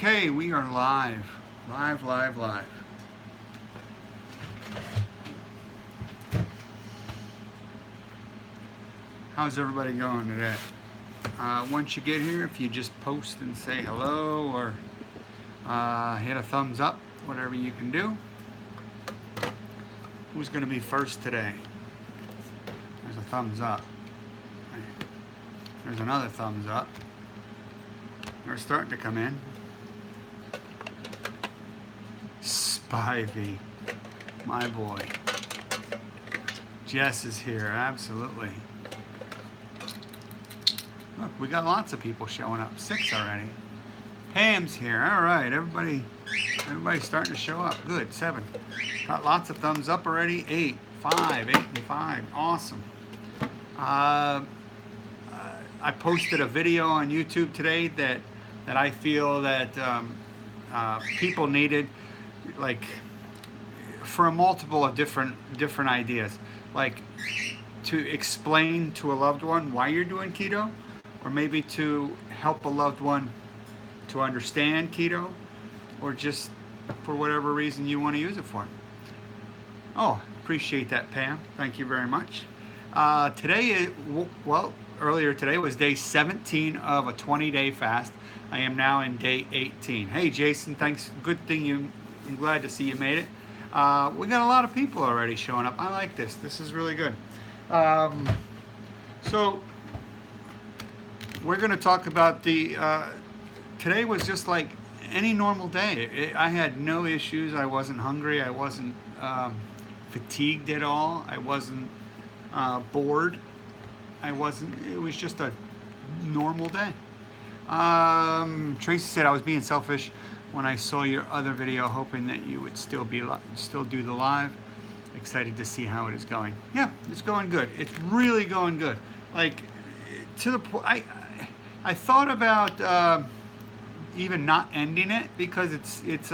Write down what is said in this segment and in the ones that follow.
Okay, we are live. Live. How's everybody going today? Once you get here, if you just post and say hello or hit a thumbs up, whatever you can do. Who's going to be first today? There's a thumbs up. There's another thumbs up. They're starting to come in. Spivey, my boy. Jess is here, absolutely. Look, we got lots of people showing up. 6 already. Pam's here. All right, everybody's starting to show up. Good. 7. Got lots of thumbs up already. 8, 5, 8 and 5. Awesome. I posted a video on YouTube today that I feel that people needed, like, for a multiple of different ideas, like to explain to a loved one why you're doing keto, or maybe to help a loved one to understand keto, or just for whatever reason you want to use it for. Oh, appreciate that, Pam. Thank you very much. Earlier today was day 17 of a 20-day fast. I am now in day 18. Hey, Jason, thanks. Good thing I'm glad to see you made it. We got a lot of people already showing up. I like this. This is really good. So we're going to talk about today was just like any normal day. I had no issues. I wasn't hungry. I wasn't fatigued at all. I wasn't bored. It was just a normal day. Tracy said I was being selfish when I saw your other video, hoping that you would still do the live. Excited to see how it is going. Yeah, it's going good. It's really going good. Like, to the point, I thought about even not ending it, because it's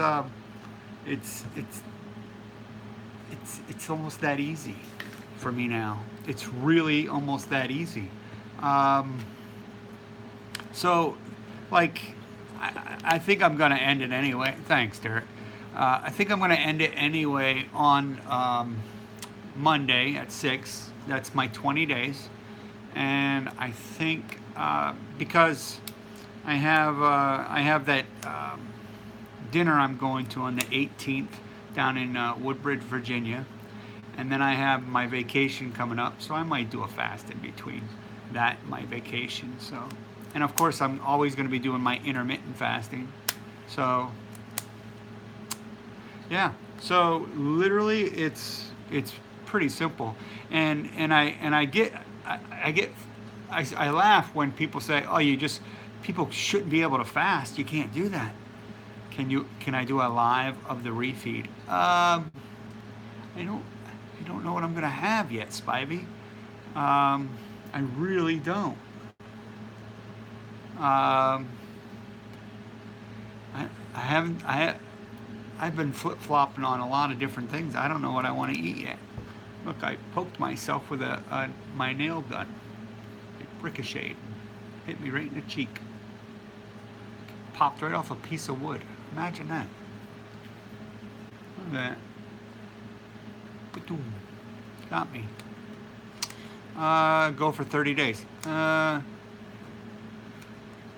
almost that easy for me now. It's really almost that easy. So, like, I think I'm going to end it anyway. Thanks, Derek. I think I'm going to end it anyway on Monday at 6. That's my 20 days. And I think because I have that dinner I'm going to on the 18th down in Woodbridge, Virginia. And then I have my vacation coming up, so I might do a fast in between that and my vacation. So, and of course, I'm always going to be doing my intermittent fasting. So, yeah. So literally, it's pretty simple. And I laugh when people say, "Oh, people shouldn't be able to fast. You can't do that." Can I do a live of the refeed? I don't know what I'm gonna have yet, Spivey. I really don't. I've been flip-flopping on a lot of different things. I don't know what I want to eat yet. Look, I poked myself with my nail gun. It ricocheted, hit me right in the cheek. Popped right off a piece of wood. Imagine that. Look at that. Ba-doom. Got me. Go for 30 days.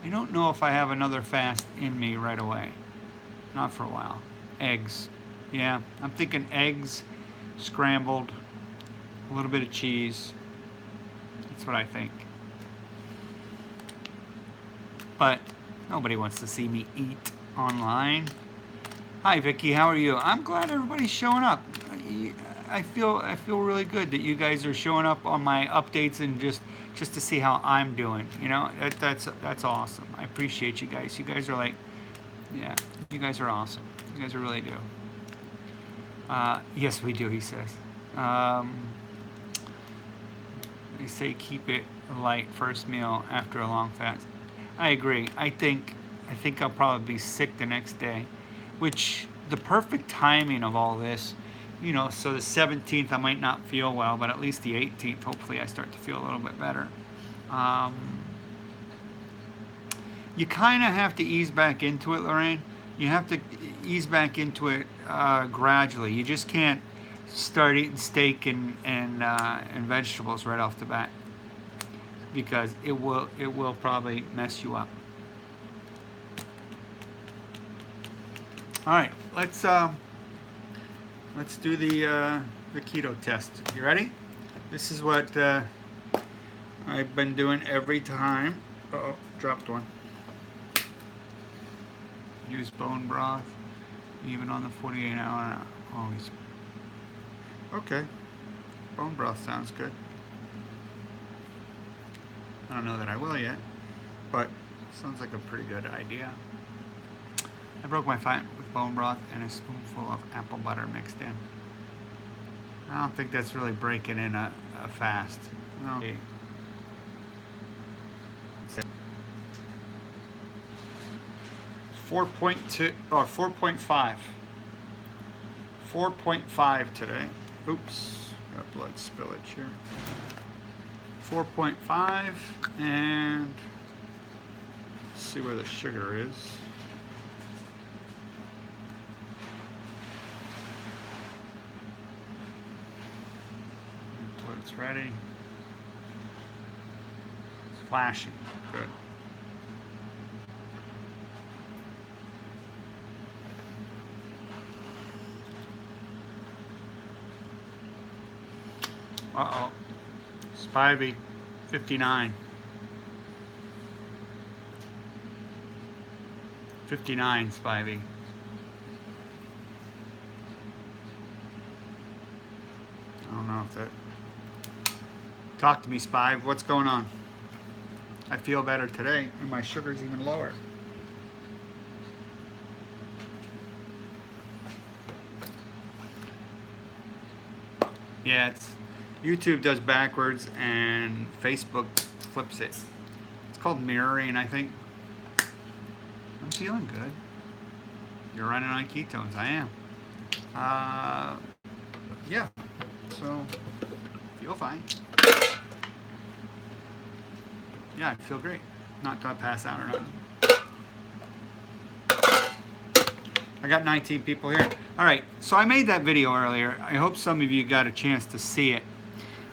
I don't know if I have another fast in me right away. Not for a while. Eggs. Yeah, I'm thinking eggs, scrambled, a little bit of cheese. That's what I think. But nobody wants to see me eat online. Hi, Vicky. How are you? I'm glad everybody's showing up. I feel really good that you guys are showing up on my updates and just to see how I'm doing. You know, that's awesome. I appreciate you guys. You guys are like, yeah, you guys are awesome. You guys really do. Yes, we do. He says. They say keep it light first meal after a long fast. I agree. I think I'll probably be sick the next day, which the perfect timing of all this, you know, so the 17th I might not feel well, but at least the 18th, hopefully I start to feel a little bit better. you kind of have to ease back into it, Lorraine. You have to ease back into it gradually. You just can't start eating steak and vegetables right off the bat, because it will probably mess you up. All right, let's do the keto test. You ready? This is what I've been doing every time. Uh-oh, dropped one. Use bone broth, even on the 48-hour. Always. Okay, bone broth sounds good. I don't know that I will yet, but sounds like a pretty good idea. I broke my fat with bone broth and a spoonful of apple butter mixed in. I don't think that's really breaking in a fast. Okay. 4.2 or 4.5. 4.5 today. Oops, got blood spillage here. 4.5, and let's see where the sugar is. Until it's ready. It's flashing. Good. Uh-oh. Spivey, 59. 59, Spivey. I don't know if that... Talk to me, Spive. What's going on? I feel better today, and my sugar's even lower. Yeah, it's... YouTube does backwards and Facebook flips it. It's called mirroring, I think. I'm feeling good. You're running on ketones. I am. Yeah. So, feel fine. Yeah, I feel great. Not gonna pass out or nothing. I got 19 people here. All right, so I made that video earlier. I hope some of you got a chance to see it.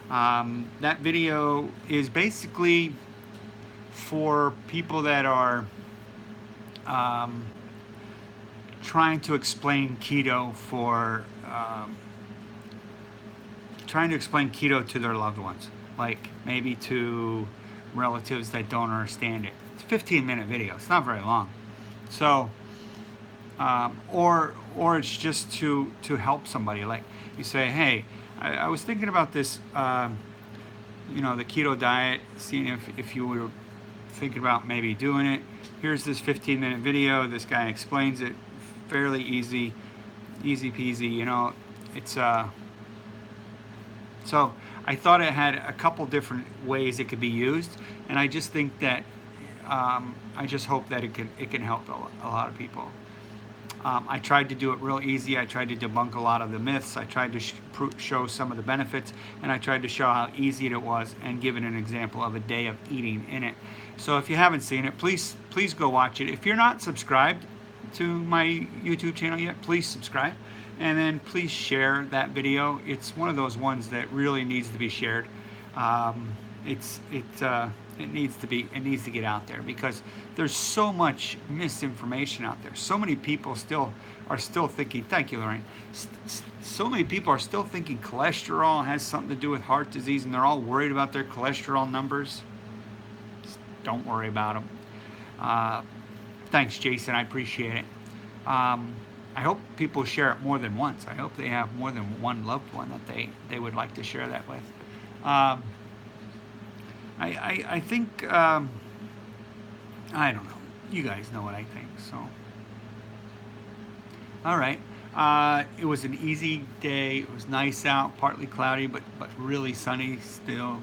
That video is basically for people that are trying to explain keto to their loved ones, like maybe to relatives that don't understand it. It's a 15-minute video. It's not very long. So, or it's just to help somebody. Like you say, hey, I was thinking about this, you know, the keto diet, seeing if you were thinking about maybe doing it. Here's this 15-minute video. This guy explains it fairly easy peasy, you know. It's so I thought it had a couple different ways it could be used, and I just think that I just hope that it can help a lot of people. I tried to do it real easy. I tried to debunk a lot of the myths. I tried to show some of the benefits, and I tried to show how easy it was and give it an example of a day of eating in it. So if you haven't seen it, please go watch it. If you're not subscribed to my YouTube channel yet, please subscribe, and then please share that video. It's one of those ones that really needs to be shared. It needs to get out there, because there's so much misinformation out there. So many people are still thinking, thank you, Lorraine. So many people are still thinking cholesterol has something to do with heart disease, and they're all worried about their cholesterol numbers. Just don't worry about them. Thanks, Jason. I appreciate it. I hope people share it more than once. I hope they have more than one loved one that they would like to share that with. I think, I don't know. You guys know what I think, so. All right. It was an easy day. It was nice out, partly cloudy, but really sunny still.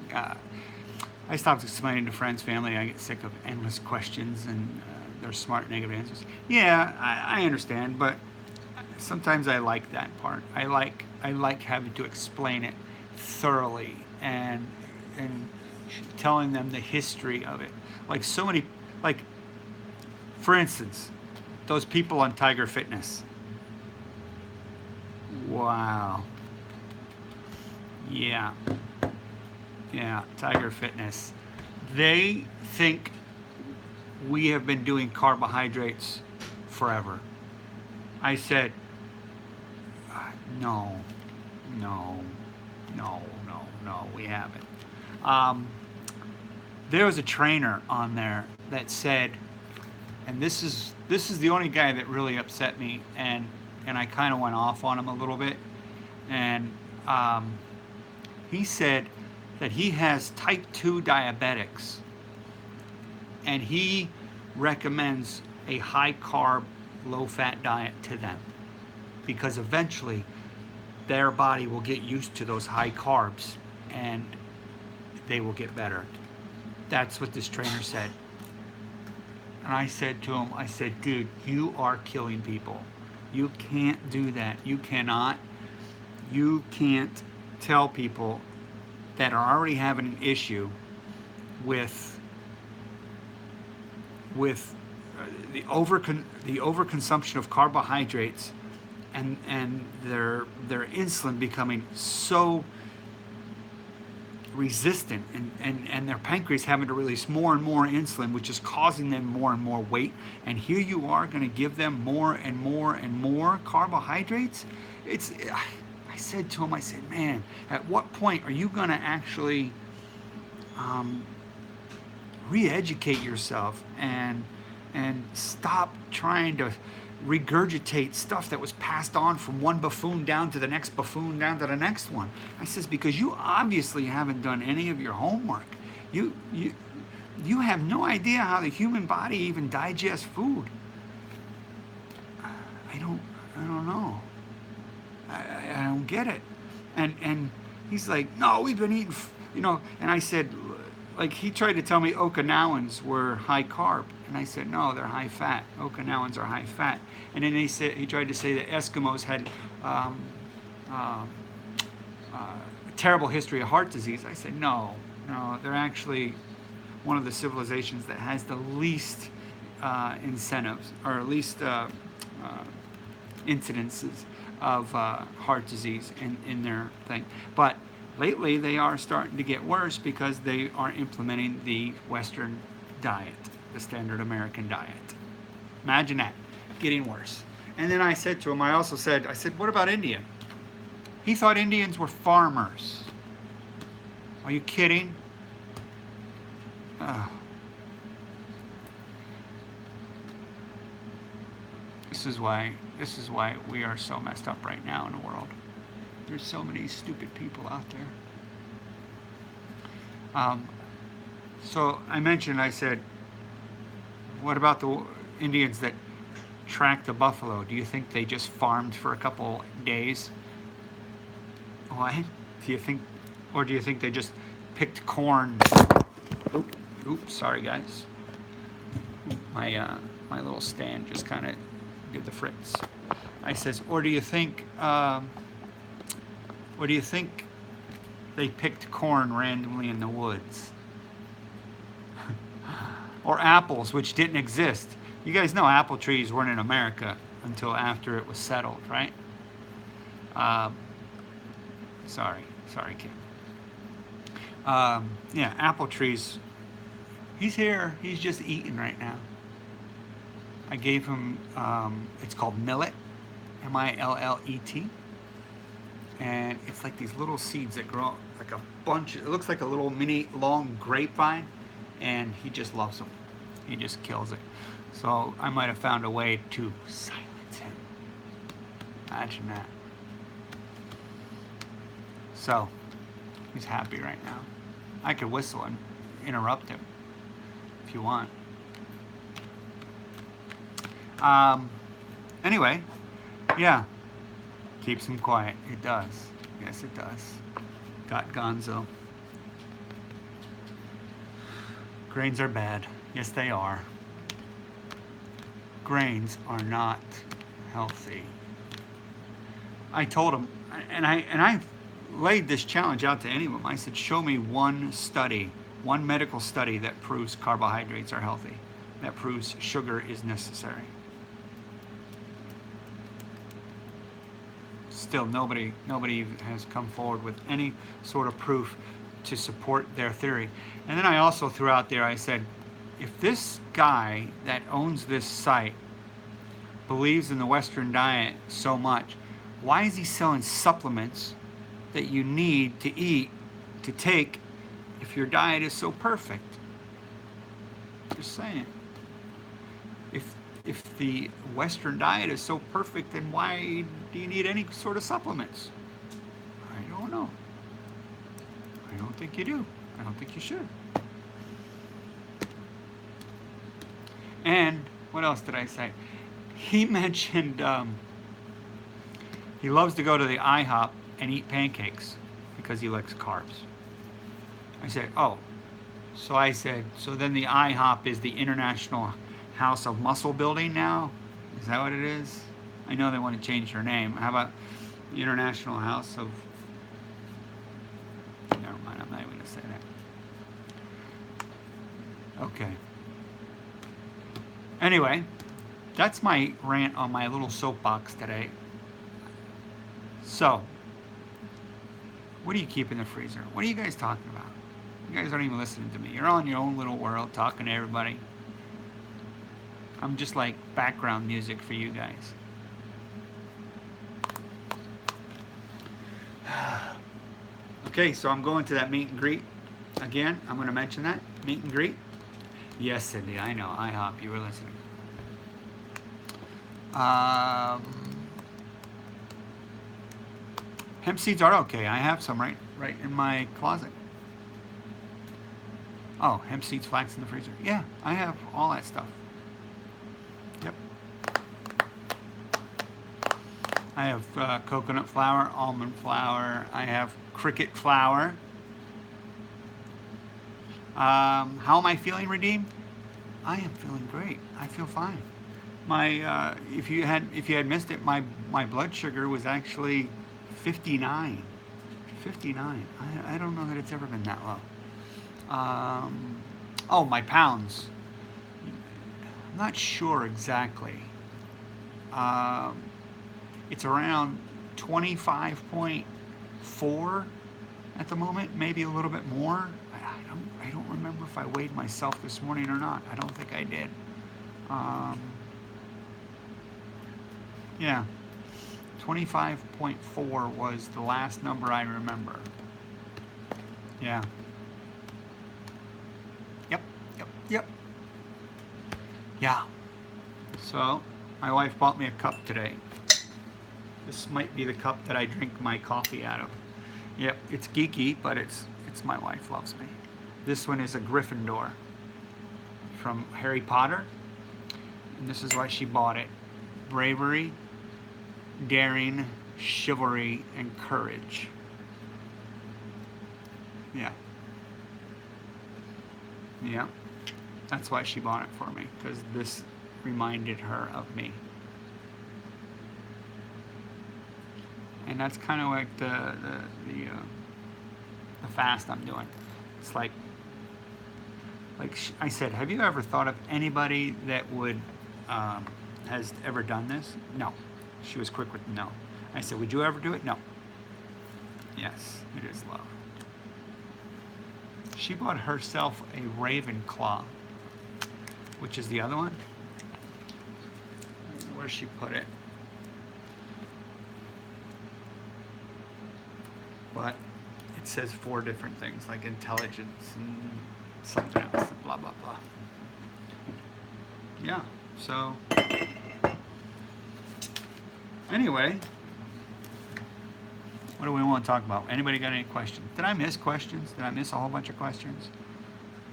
I stopped explaining to friends, family. I get sick of endless questions and their smart negative answers. Yeah, I understand, but sometimes I like that part. I like having to explain it thoroughly and telling them the history of it. Like so many, like For instance, those people on Tiger Fitness. Wow. Yeah. Yeah, Tiger Fitness. They think we have been doing carbohydrates forever. I said, no, no, no, no, no, we haven't. There was a trainer on there that said, and this is the only guy that really upset me, and I kind of went off on him a little bit, and he said that he has type 2 diabetics, and he recommends a high carb, low fat diet to them, because eventually their body will get used to those high carbs and they will get better. That's what this trainer said. And I said to him, I said, dude, you are killing people. You can't do that. You can't tell people that are already having an issue with the overconsumption of carbohydrates and their insulin becoming so resistant, and their pancreas having to release more and more insulin, which is causing them more and more weight. And here you are going to give them more and more and more carbohydrates. I said to him, I said, man, at what point are you going to actually re-educate yourself and stop trying to regurgitate stuff that was passed on from one buffoon down to the next buffoon down to the next one? I says, because you obviously haven't done any of your homework. You have no idea how the human body even digests food. I don't know. I don't get it. And he's like, no, we've been eating, and I said, like, he tried to tell me Okinawans were high carb, and I said, no, they're high fat. Okinawans are high fat. And then he tried to say that Eskimos had a terrible history of heart disease. I said, no, they're actually one of the civilizations that has the least incentives, or at least incidences of heart disease in their thing. But lately they are starting to get worse because they are implementing the Western diet, the standard American diet. Imagine that, getting worse. And then I said to him, I said, what about India? He thought Indians were farmers. Are you kidding? This is why we are so messed up right now in the world. There's so many stupid people out there. So I said, what about the Indians that tracked the buffalo? Do you think they just farmed for a couple days? What? Do you think they just picked corn? Oops, sorry guys. My little stand just kind of did the fritz. I says, or do you think they picked corn randomly in the woods? Or apples, which didn't exist. You guys know apple trees weren't in America until after it was settled, right? Sorry, Kim. Yeah, apple trees. He's here. He's just eating right now. I gave him, it's called millet, M-I-L-L-E-T. And it's like these little seeds that grow like a bunch. It looks like a little mini long grapevine, and he just loves them. He just kills it. So I might have found a way to silence him. Imagine that. So he's happy right now. I could whistle and interrupt him if you want. Anyway, yeah, keeps him quiet. It does. Yes, it does. Got Gonzo. Grains are bad. Yes, they are. Grains are not healthy. I told him, and I laid this challenge out to any of them. I said, show me one study, one medical study that proves carbohydrates are healthy. that proves sugar is necessary. Still, nobody has come forward with any sort of proof to support their theory. And then I also threw out there, I said, if this guy that owns this site believes in the Western diet so much, why is he selling supplements that you need to eat, to take, if your diet is so perfect? Just saying. If the Western diet is so perfect, then why do you need any sort of supplements? I don't know. I don't think you do. I don't think you should. And what else did I say? He mentioned he loves to go to the IHOP and eat pancakes because he likes carbs. I said, oh. So I said, so then the IHOP is the International House of Muscle Building now? Is that what it is? I know they want to change their name. How about the International House of... Never mind, I'm not even going to say that. Okay. Anyway, that's my rant on my little soapbox today. So, what do you keep in the freezer? What are you guys talking about? You guys aren't even listening to me. You're on your own little world talking to everybody. I'm just like background music for you guys. Okay, so I'm going to that meet and greet. Again, I'm going to mention that. Meet and greet. Yes, Cindy, I know. IHOP, you were listening. Hemp seeds are okay. I have some right in my closet. Oh, hemp seeds, flax in the freezer. Yeah, I have all that stuff. Yep. I have coconut flour, almond flour. I have cricket flour. How am I feeling, Redeem? I am feeling great. I feel fine. My if you had missed it, my blood sugar was actually 59. 59. I don't know that it's ever been that low. Oh, my pounds. I'm not sure exactly. It's around 25.4 at the moment, maybe a little bit more. I don't remember if I weighed myself this morning or not. I don't think I did. Yeah, 25.4 was the last number I remember. Yeah. Yep. Yeah. So, my wife bought me a cup today. This might be the cup that I drink my coffee out of. Yep, it's geeky, but it's my wife loves me. This one is a Gryffindor from Harry Potter. And this is why she bought it. Bravery, daring, chivalry, and courage. Yeah. Yeah. That's why she bought it for me, because this reminded her of me. And that's kind of like the fast I'm doing. It's like I said, have you ever thought of anybody that would has ever done this? No. She was quick with no. I said, would you ever do it? No. Yes, it is love. She bought herself a Ravenclaw, which is the other one. Where she put it. But it says 4 different things, like intelligence and something else, and blah, blah, blah. Yeah, so anyway, what do we want to talk about? Anybody got any questions? Did I miss questions? Did I miss a whole bunch of questions?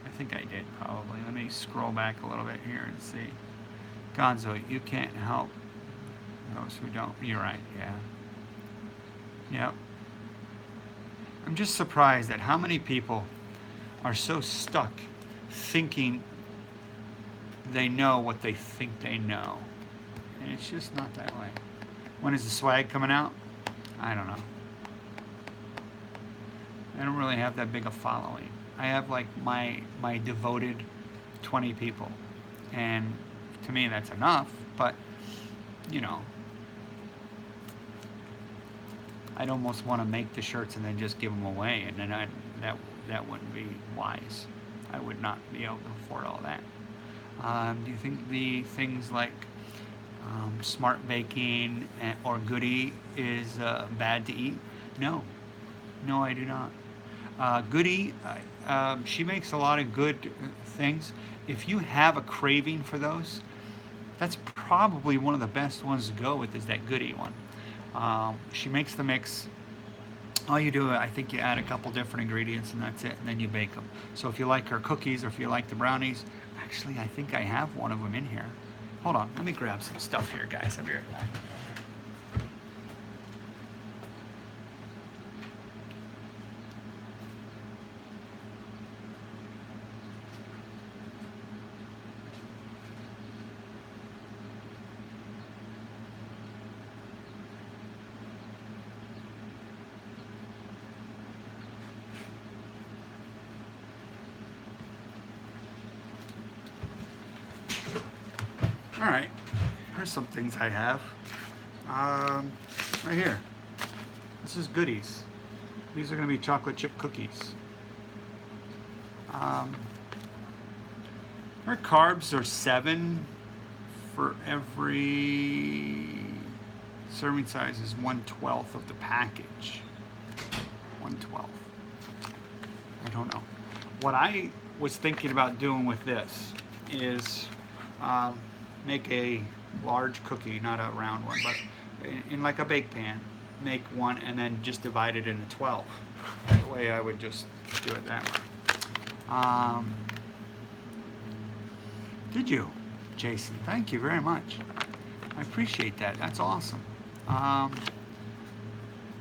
I think I did, probably. Let me scroll back a little bit here and see. Gonzo, you can't help those who don't. You're right, yeah. Yep. I'm just surprised at how many people are so stuck thinking they know what they think they know. And it's just not that way. When is the swag coming out? I don't know. I don't really have that big a following. I have like my devoted 20 people. And to me, that's enough. But, you know, I'd almost want to make the shirts and then just give them away, and then that wouldn't be wise. I would not be able to afford all that. Do you think the things like smart baking or goody is bad to eat? No, I do not. Goody, she makes a lot of good things. If you have a craving for those, that's probably one of the best ones to go with, is that goody one. She makes the mix. All you do, I think you add a couple different ingredients and that's it, and then you bake them. So if you like her cookies or if you like the brownies, actually I think I have one of them in here. Hold on, let me grab some stuff here, guys. I'll be right back. All right, here's some things I have. Right here. This is goodies. These are going to be chocolate chip cookies. Her carbs are 7 for every serving size is 1/12 of the package. 1/12. I don't know. What I was thinking about doing with this is make a large cookie, not a round one, but in like a bake pan, make one and then just divide it into 12. That way I would just do it that way. Did you, Jason? Thank you very much. I appreciate that. That's awesome.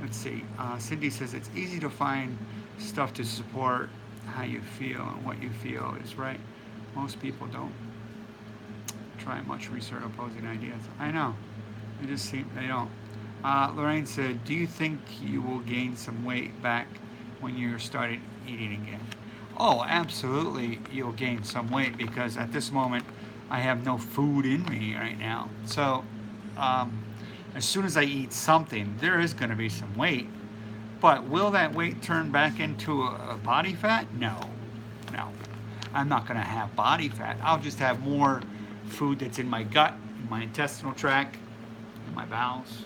Let's see. Cindy says it's easy to find stuff to support how you feel and what you feel is right. Most people don't try much research opposing ideas. I know. They just seem they don't. Lorraine said, do you think you will gain some weight back when you started eating again? Oh, absolutely you'll gain some weight, because at this moment I have no food in me right now. So as soon as I eat something, there is going to be some weight. But will that weight turn back into a body fat? No. I'm not going to have body fat. I'll just have more food that's in my gut, in my intestinal tract, in my bowels.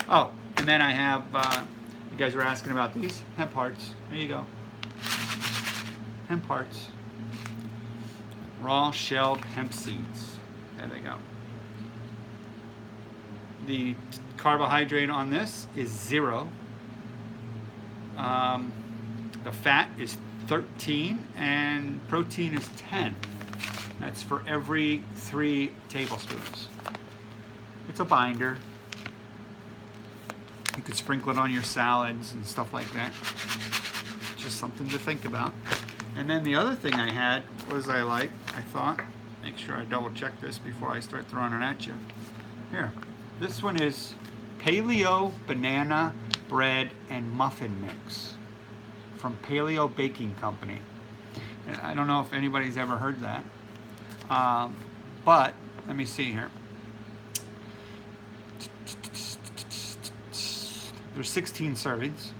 Oh, and then I have, you guys were asking about these hemp hearts. There you go. Hemp hearts. Raw shelled hemp seeds. There they go. The carbohydrate on this is 0. The fat is 13 and protein is 10. That's for every 3 tablespoons. It's a binder. You could sprinkle it on your salads and stuff like that. Just something to think about. And then the other thing I had was I thought, make sure I double check this before I start throwing it at you. Here, this one is Paleo Banana Bread and Muffin Mix from Paleo Baking Company. And I don't know if anybody's ever heard that. But let me see here. There's 16 servings.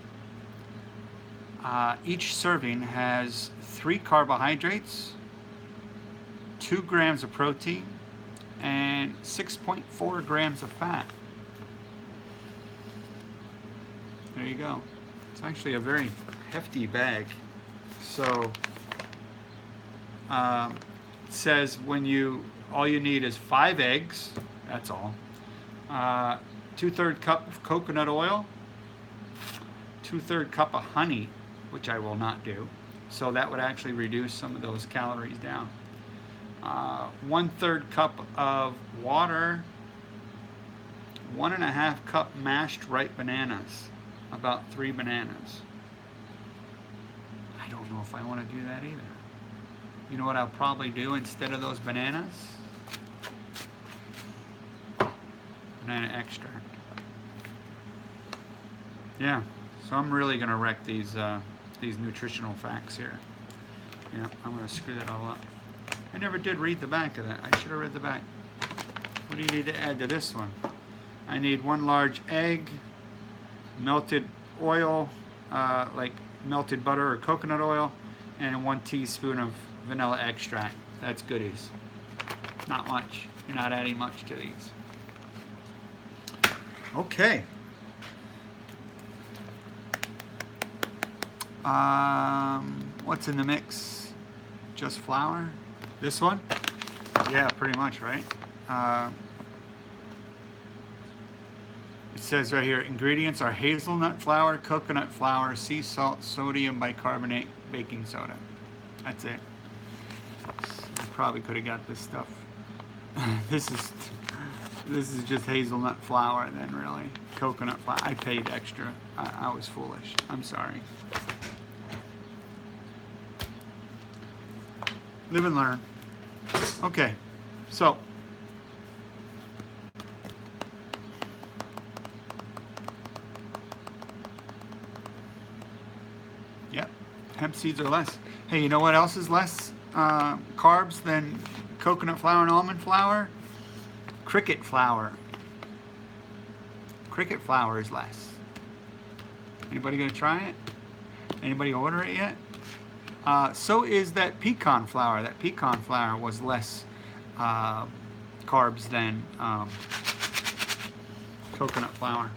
Each serving has 3 carbohydrates, 2 grams of protein, and 6.4 grams of fat. There you go. It's actually a very hefty bag. So it says all you need is 5 eggs, that's all, 2/3 cup of coconut oil, 2/3 cup of honey, which I will not do, so that would actually reduce some of those calories down, 1/3 cup of water, 1.5 cup mashed ripe bananas, about 3 bananas. I don't know if I want to do that either. You know what I'll probably do instead of those bananas? Banana extract. Yeah, so I'm really going to wreck these nutritional facts here. Yeah, I'm going to screw that all up. I never did read the back of that. I should have read the back. What do you need to add to this one? I need 1 large egg, melted oil, like melted butter or coconut oil, and 1 teaspoon of vanilla extract. That's goodies. Not much. You're not adding much to these. Okay. What's in the mix? Just flour? This one? Yeah, pretty much, right? It says right here, ingredients are hazelnut flour, coconut flour, sea salt, sodium bicarbonate, baking soda. That's it. I probably could have got this stuff. This is just hazelnut flour then, really. Coconut flour. I paid extra. I was foolish. I'm sorry. Live and learn. Okay, so yep, hemp seeds are less. Hey, you know what else is less carbs than coconut flour and almond flour? Cricket flour. Cricket flour is less. Anybody gonna try it? Anybody order it yet? So is that pecan flour. That pecan flour was less carbs than coconut flour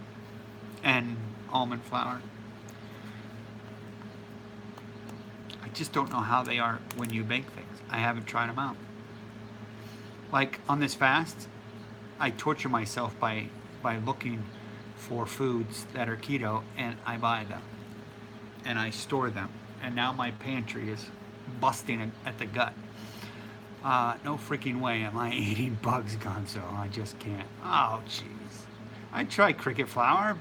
and almond flour. I just don't know how they are when you bake things. I haven't tried them out. Like on this fast, I torture myself by looking for foods that are keto, and I buy them and I store them. And now my pantry is busting at the gut. No freaking way am I eating bugs, Gonzo. I just can't. Oh, jeez. I tried cricket flour.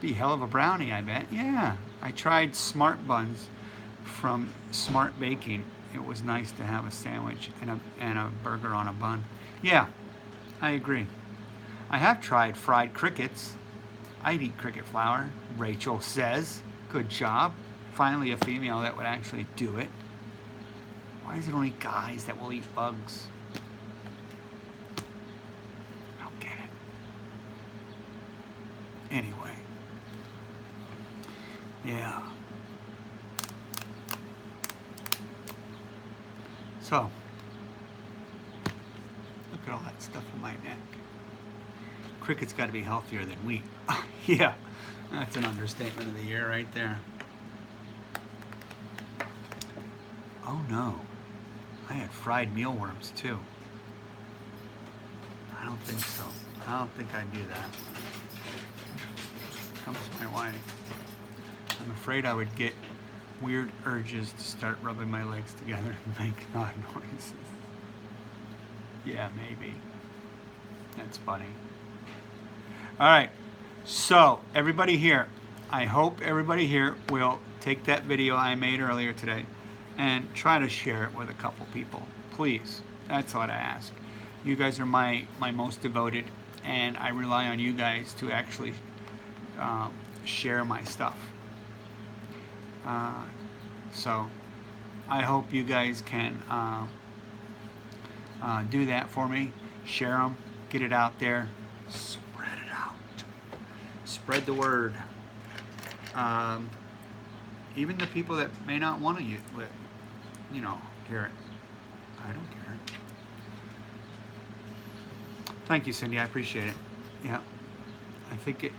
Be hell of a brownie, I bet. Yeah. I tried Smart Buns from Smart Baking. It was nice to have a sandwich and a burger on a bun. Yeah, I agree. I have tried fried crickets. I'd eat cricket flour, Rachel says. Good job. Finally a female that would actually do it. Why is it only guys that will eat bugs? I don't get it. Anyway. Yeah. So, look at all that stuff in my neck. Cricket's got to be healthier than wheat. Yeah, that's an understatement of the year right there. Oh no, I had fried mealworms too. I don't think so. I don't think I'd do that. Comes my wife. I'm afraid I would get weird urges to start rubbing my legs together and make odd noises. Yeah, maybe. That's funny. All right, so everybody here, I hope everybody here will take that video I made earlier today and try to share it with a couple people. Please, that's what I ask. You guys are my most devoted, and I rely on you guys to actually share my stuff. So I hope you guys can do that for me. Share them, get it out there, spread it out. Spread the word. Even the people that may not want to hear it. I don't care. Thank you, Cindy. I appreciate it. Yeah, I think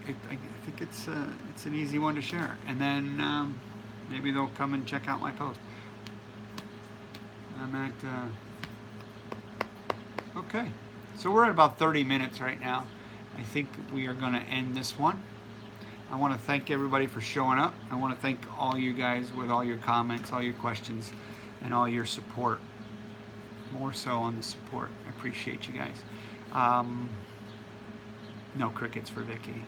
it's an easy one to share, and then maybe they'll come and check out my post. I'm at okay. So we're at about 30 minutes right now. I think we are going to end this one. I want to thank everybody for showing up. I want to thank all you guys with all your comments, all your questions, and all your support. More so on the support. I appreciate you guys. No crickets for Vicky.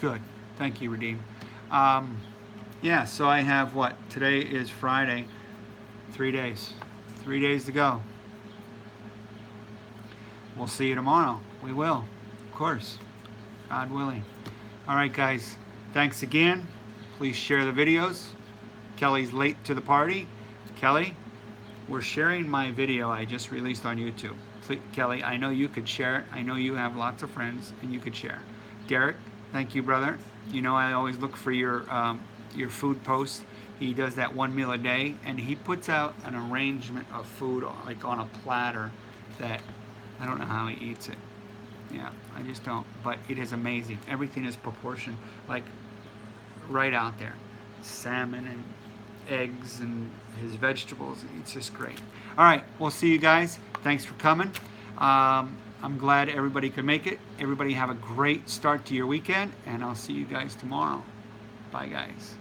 Good. Thank you, Redeem. Yeah, so I have what? Today is Friday. 3 days. 3 days to go. We'll see you tomorrow. We will. Of course. God willing. All right, guys. Thanks again. Please share the videos. Kelly's late to the party. Kelly, we're sharing my video I just released on YouTube. Please, Kelly, I know you could share it. I know you have lots of friends and you could share. Derek, thank you, brother. You know I always look for your food posts. He does that 1 meal a day, and he puts out an arrangement of food like on a platter that I don't know how he eats it. Yeah, I just don't. But it is amazing. Everything is proportioned, like right out there. Salmon and eggs and his vegetables. It's just great. All right, we'll see you guys. Thanks for coming. I'm glad everybody could make it. Everybody have a great start to your weekend, and I'll see you guys tomorrow. Bye, guys.